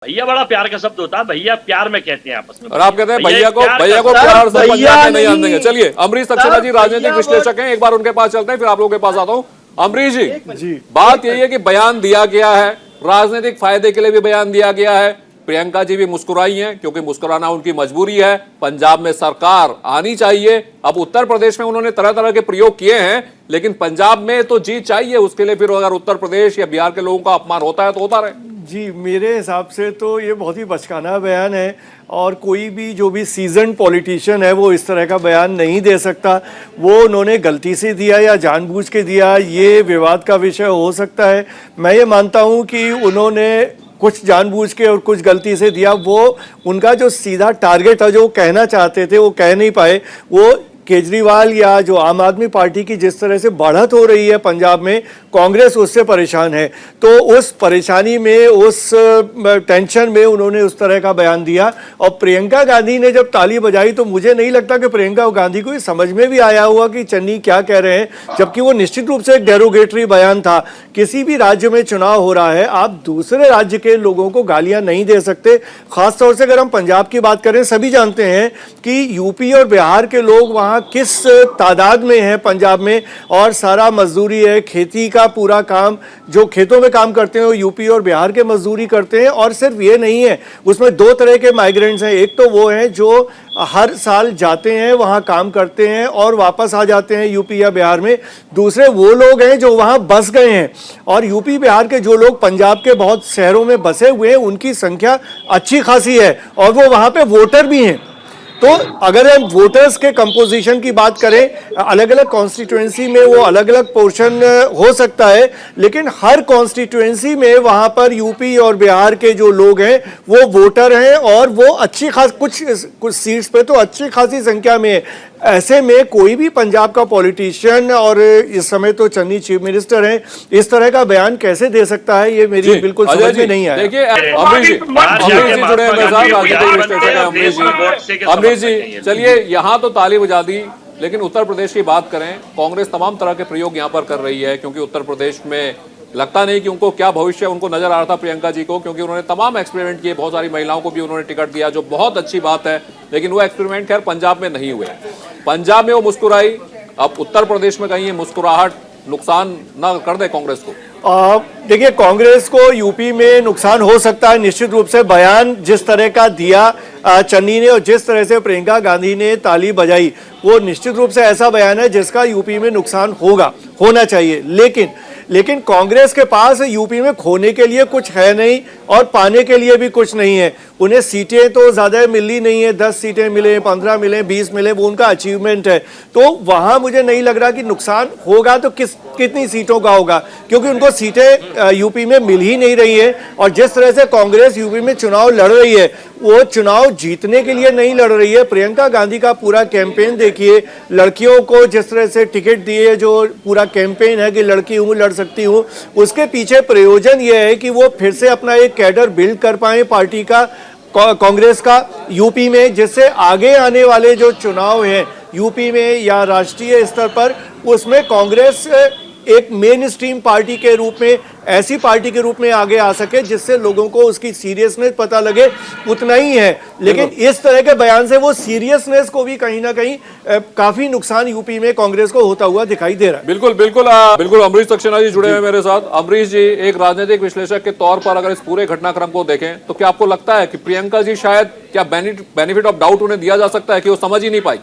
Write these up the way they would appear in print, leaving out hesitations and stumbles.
भैया बड़ा प्यार का शब्द होता है, भैया प्यार में कहते हैं आपस में। और आप कहते हैं भैया को प्यार से पंजाब में नहीं आने देंगे। चलिए अमरीश सक्सेना जी राजनीतिक विश्लेषक हैं, एक बार उनके पास चलते हैं, फिर आप लोगों के पास आता हूं। अमरीश जी, बात यही है कि बयान दिया गया है, राजनीतिक फायदे के लिए भी बयान दिया गया है। प्रियंका जी भी मुस्कुराई हैं क्योंकि मुस्कुराना उनकी मजबूरी है। पंजाब में सरकार आनी चाहिए। अब उत्तर प्रदेश में उन्होंने तरह तरह के प्रयोग किए हैं, लेकिन पंजाब में तो जीत चाहिए। उसके लिए फिर अगर उत्तर प्रदेश या बिहार के लोगों का अपमान होता है तो होता रहे। जी, मेरे हिसाब से तो ये बहुत ही बचकाना बयान है और कोई भी जो भी सीजन पॉलिटिशियन है वो इस तरह का बयान नहीं दे सकता। वो उन्होंने गलती से दिया या जानबूझ के दिया, ये विवाद का विषय हो सकता है। मैं ये मानता हूँ कि उन्होंने कुछ जानबूझ के और कुछ गलती से दिया। वो उनका जो सीधा टारगेट था, जो कहना चाहते थे, वो कह नहीं पाए। वो केजरीवाल या जो आम आदमी पार्टी की जिस तरह से बढ़त हो रही है पंजाब में, कांग्रेस उससे परेशान है। तो उस परेशानी में, उस टेंशन में उन्होंने उस तरह का बयान दिया। और प्रियंका गांधी ने जब ताली बजाई तो मुझे नहीं लगता कि प्रियंका गांधी को ये समझ में भी आया हुआ कि चन्नी क्या कह रहे हैं, जबकि वो निश्चित रूप से एक डेरोगेटरी बयान था। किसी भी राज्य में चुनाव हो रहा है, आप दूसरे राज्य के लोगों को गालियां नहीं दे सकते। खासतौर से अगर हम पंजाब की बात करें, सभी जानते हैं कि यूपी और बिहार के लोग वहाँ किस तादाद में है पंजाब में, और सारा मजदूरी है, खेती का पूरा काम, जो खेतों में काम करते हैं वो यूपी और बिहार के मजदूरी करते हैं। और सिर्फ ये नहीं है, उसमें दो तरह के माइग्रेंट्स हैं। एक तो वो हैं जो हर साल जाते हैं, वहाँ काम करते हैं और वापस आ जाते हैं यूपी या बिहार में। दूसरे वो लोग हैं जो वहाँ बस गए हैं। और यूपी बिहार के जो लोग पंजाब के बहुत शहरों में बसे हुए हैं, उनकी संख्या अच्छी खासी है और वो वहाँ पे वोटर भी हैं। तो अगर हम वोटर्स के कंपोजिशन की बात करें, अलग अलग कॉन्स्टिट्यूएंसी में वो अलग अलग पोर्शन हो सकता है, लेकिन हर कॉन्स्टिट्यूएंसी में वहाँ पर यूपी और बिहार के जो लोग हैं वो वोटर हैं और वो अच्छी खास कुछ सीट्स पे तो अच्छी खासी संख्या में है। ऐसे में कोई भी पंजाब का पॉलिटिशियन, और इस समय तो चन्नी चीफ मिनिस्टर हैं, इस तरह का बयान कैसे दे सकता है, ये मेरी बिल्कुल समझ में नहीं आया। देखिए अमरीश जी जुड़े हैं मेरे साथ, राजनीतिक विश्लेषक हैं अमरीश जी। चलिए यहाँ तो ताली बजा दी, लेकिन उत्तर प्रदेश की बात करें, कांग्रेस तमाम तरह के प्रयोग यहाँ पर कर रही है, क्योंकि उत्तर प्रदेश में लगता नहीं कि उनको क्या भविष्य उनको नजर आ रहा था प्रियंका जी को, क्योंकि उन्होंने तमाम एक्सपेरिमेंट किए, बहुत सारी महिलाओं को भी उन्होंने टिकट दिया, जो बहुत अच्छी बात है। लेकिन वो एक्सपेरिमेंट खैर पंजाब में नहीं हुए। पंजाब में वो मुस्कुराई, अब उत्तर प्रदेश में कहीं ये मुस्कुराहट नुकसान ना कर दे कांग्रेस को। देखिए, कांग्रेस को यूपी में नुकसान हो सकता है निश्चित रूप से। बयान जिस तरह का दिया चन्नी ने और जिस तरह से प्रियंका गांधी ने ताली बजाई, वो निश्चित रूप से ऐसा बयान है जिसका यूपी में नुकसान होना चाहिए। लेकिन कांग्रेस के पास यूपी में खोने के लिए कुछ है नहीं और पाने के लिए भी कुछ नहीं है। उन्हें सीटें तो ज़्यादा मिली नहीं है, 10 सीटें मिले, 15 मिले, 20 मिले, वो उनका अचीवमेंट है। तो वहाँ मुझे नहीं लग रहा कि नुकसान होगा तो कितनी सीटों का होगा, क्योंकि उनको सीटें यूपी में मिल ही नहीं रही है। और जिस तरह से कांग्रेस यूपी में चुनाव लड़ रही है, वो चुनाव जीतने के लिए नहीं लड़ रही है। प्रियंका गांधी का पूरा कैंपेन देखिए, लड़कियों को जिस तरह से टिकट दिए, जो पूरा कैंपेन है कि लड़की हूँ, लड़ सकती हूँ, उसके पीछे प्रयोजन ये है कि वो फिर से अपना एक कैडर बिल्ड कर पाए पार्टी का, कांग्रेस का यूपी में, जिससे आगे आने वाले जो चुनाव हैं यूपी में या राष्ट्रीय स्तर पर, उसमें कांग्रेस एक मेन स्ट्रीम पार्टी के रूप में, ऐसी पार्टी के रूप में आगे आ सके जिससे लोगों को उसकी सीरियसनेस पता लगे। उतना ही है, लेकिन इस तरह के बयान से वो सीरियसनेस को भी कहीं ना कहीं काफी नुकसान यूपी में कांग्रेस को होता हुआ दिखाई दे रहा है। बिल्कुल बिल्कुल बिल्कुल। अमरीश सक्सेना जी जुड़े हैं मेरे साथ। अमरीश जी, एक राजनीतिक विश्लेषक के तौर पर अगर इस पूरे घटनाक्रम को देखें तो क्या आपको लगता है कि प्रियंका जी शायद, क्या बेनिफिट ऑफ डाउट उन्हें दिया जा सकता है कि वो समझ ही नहीं पाई?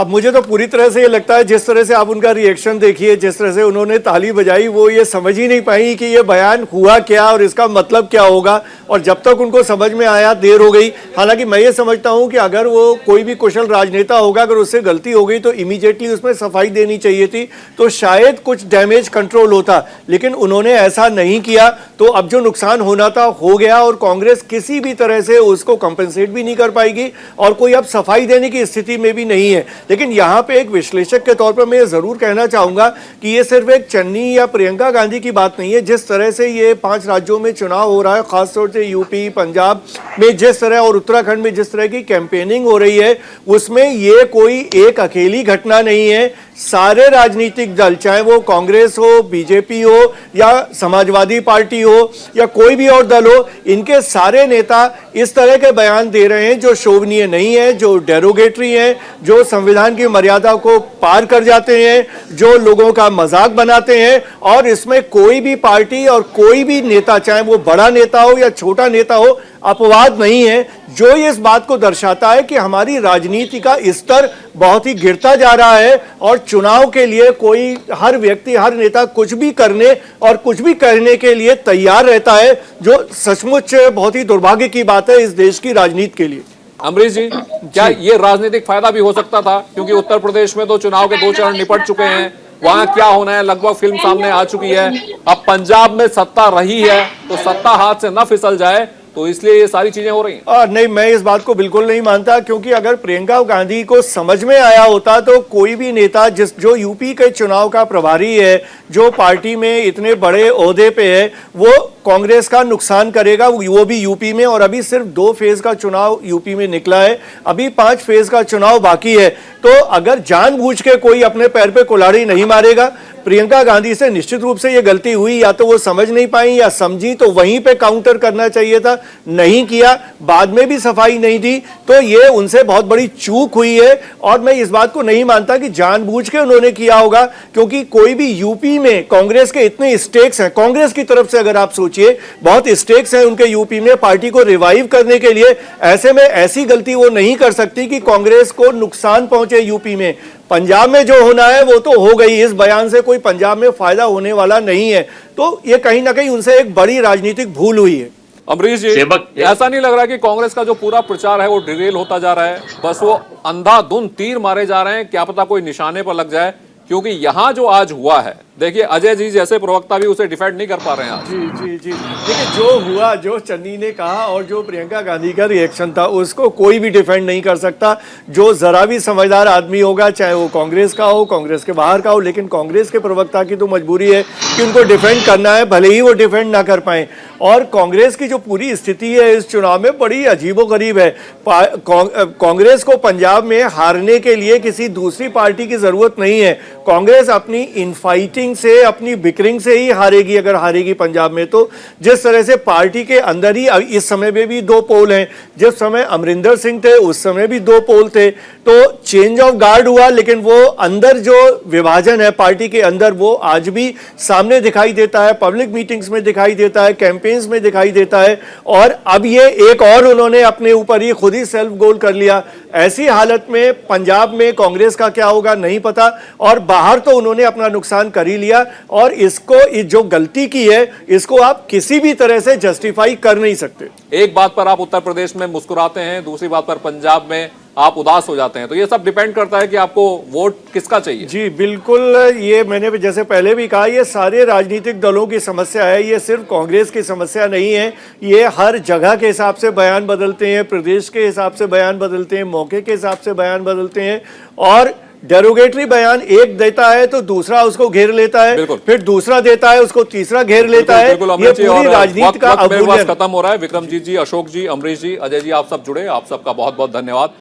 मुझे तो पूरी तरह से ये लगता है, जिस तरह से आप उनका रिएक्शन देखिए, जिस तरह से उन्होंने ताली बजाई, वो ये समझ ही नहीं पाई कि ये बयान हुआ क्या और इसका मतलब क्या होगा। और जब तक उनको समझ में आया देर हो गई। हालांकि मैं ये समझता हूँ कि अगर वो कोई भी कुशल राजनेता होगा, अगर उससे गलती हो गई तो इमीडिएटली उसमें सफाई देनी चाहिए थी, तो शायद कुछ डैमेज कंट्रोल होता। लेकिन उन्होंने ऐसा नहीं किया, तो अब जो नुकसान होना था हो गया और कांग्रेस किसी भी तरह से उसको कंपनसेट भी नहीं कर पाएगी और कोई अब सफाई देने की स्थिति में भी नहीं है। लेकिन यहाँ पे एक विश्लेषक के तौर पर मैं जरूर कहना चाहूंगा कि ये सिर्फ एक चन्नी या प्रियंका गांधी की बात नहीं है। जिस तरह से ये 5 राज्यों में चुनाव हो रहा है, खासतौर से यूपी, पंजाब में जिस तरह और उत्तराखंड में जिस तरह की कैंपेनिंग हो रही है, उसमें ये कोई एक अकेली घटना नहीं है। सारे राजनीतिक दल, चाहे वो कांग्रेस हो, बीजेपी हो या समाजवादी पार्टी हो या कोई भी और दल हो, इनके सारे नेता इस तरह के बयान दे रहे हैं जो शोभनीय नहीं है, जो डेरोगेटरी है, जो संविधान की मर्यादा को पार कर जाते हैं, जो लोगों का मजाक बनाते हैं। और इसमें कोई भी पार्टी और कोई भी नेता, चाहे वो बड़ा नेता हो या छोटा नेता हो, अपवाद नहीं है, जो ये इस बात को दर्शाता है कि हमारी राजनीति का स्तर बहुत ही गिरता जा रहा है और चुनाव के लिए कोई हर व्यक्ति, हर नेता कुछ भी करने और कुछ भी करने के लिए तैयार रहता है, जो सचमुच बहुत ही दुर्भाग्य की बात है इस देश की राजनीति के लिए। अमरीश जी, क्या ये राजनीतिक फायदा भी हो सकता था? क्योंकि उत्तर प्रदेश में तो चुनाव के 2 चरण निपट चुके हैं, वहां क्या होना है लगभग फिल्म सामने आ चुकी है। अब पंजाब में सत्ता रही है तो सत्ता हाथ से न फिसल जाए, तो इसलिए ये सारी चीजें हो रही हैं। नहीं, मैं इस बात को बिल्कुल नहीं मानता, क्योंकि अगर प्रियंका गांधी को समझ में आया होता तो कोई भी नेता जो यूपी के चुनाव का प्रभारी है, जो पार्टी में इतने बड़े ओहदे पे है, वो कांग्रेस का नुकसान करेगा, वो भी यूपी में। और अभी सिर्फ 2 फेज का चुनाव यूपी में निकला है, अभी 5 फेज का चुनाव बाकी है। तो अगर जानबूझ के कोई अपने पैर पे कुल्हाड़ी नहीं मारेगा, प्रियंका गांधी से निश्चित रूप से ये गलती हुई, या तो वो समझ नहीं पाई या समझी तो वहीं पे काउंटर करना चाहिए था, नहीं किया, बाद में भी सफाई नहीं दी, तो ये उनसे बहुत बड़ी चूक हुई है। और मैं इस बात को नहीं मानता कि जानबूझ के उन्होंने किया होगा, क्योंकि कोई भी यूपी में कांग्रेस के इतने स्टेक्स हैं, कांग्रेस की तरफ से अगर आप सोचिए बहुत स्टेक्स हैं उनके यूपी में पार्टी को रिवाइव करने के लिए, ऐसे में ऐसी गलती वो नहीं कर सकती कि कांग्रेस को नुकसान पहुंचे यूपी में। पंजाब में जो होना है वो तो हो गई, इस बयान से कोई पंजाब में फायदा होने वाला नहीं है। तो ये कहीं ना कहीं उनसे एक बड़ी राजनीतिक भूल हुई है। अमरीश जी, ऐसा नहीं लग रहा कि कांग्रेस का जो पूरा प्रचार है वो डिरेल होता जा रहा है, बस वो अंधाधुंध तीर मारे जा रहे हैं, क्या पता कोई निशाने पर लग जाए? क्योंकि यहां जो आज हुआ है, देखिए अजय जी जैसे प्रवक्ता भी उसे डिफेंड नहीं कर पा रहे हैं आज। जी। देखिए, जो हुआ, जो चन्नी ने कहा और जो प्रियंका गांधी का रिएक्शन था, उसको कोई भी डिफेंड नहीं कर सकता। जो जरा भी समझदार आदमी होगा, चाहे वो कांग्रेस का हो, कांग्रेस के बाहर का हो, लेकिन कांग्रेस के प्रवक्ता की तो मजबूरी है कि उनको डिफेंड करना है, भले ही वो डिफेंड ना कर पाए। और कांग्रेस की जो पूरी स्थिति है इस चुनाव में बड़ी अजीबोगरीब है। कांग्रेस को पंजाब में हारने के लिए किसी दूसरी पार्टी की जरूरत नहीं है। कांग्रेस अपनी इनफाइटिंग से, अपनी बिकरिंग से ही हारेगी, अगर हारेगी पंजाब में तो। जिस तरह से पार्टी के अंदर ही इस समय में भी 2 पोल हैं, जिस समय अमरिंदर सिंह थे उस समय भी 2 पोल थे, तो चेंज ऑफ गार्ड हुआ, लेकिन वो अंदर जो विभाजन है पार्टी के अंदर वो आज भी सामने दिखाई देता है, पब्लिक मीटिंग्स में दिखाई देता है, कैंपेन्स में दिखाई देता है। और अब ये एक और उन्होंने अपने ऊपर ही खुद ही सेल्फ गोल कर लिया। ऐसी हालत में पंजाब में कांग्रेस का क्या होगा नहीं पता, और बाहर तो उन्होंने अपना नुकसान कर ही लिया। और इसको जो गलती की है इसको आप किसी भी तरह से जस्टिफाई कर नहीं सकते। एक बात पर आप उत्तर प्रदेश में मुस्कुराते हैं, दूसरी बात पर पंजाब में आप उदास हो जाते हैं, तो ये सब डिपेंड करता है कि आपको वोट किसका चाहिए। जी बिल्कुल, ये मैंने जैसे पहले भी कहा, ये सारे राजनीतिक दलों की समस्या है, ये सिर्फ कांग्रेस की समस्या नहीं है। ये हर जगह के हिसाब से बयान बदलते हैं, प्रदेश के हिसाब से बयान बदलते हैं, मौके के हिसाब से बयान बदलते हैं, और डेरोगेटरी बयान एक देता है तो दूसरा उसको घेर लेता है, फिर दूसरा देता है उसको तीसरा घेर लेता है। ये पूरी राजनीति का खत्म हो रहा है। विक्रमजीत जी, अशोक जी, अमरीश जी, अजय जी, आप सब जुड़े, आप सबका बहुत बहुत धन्यवाद।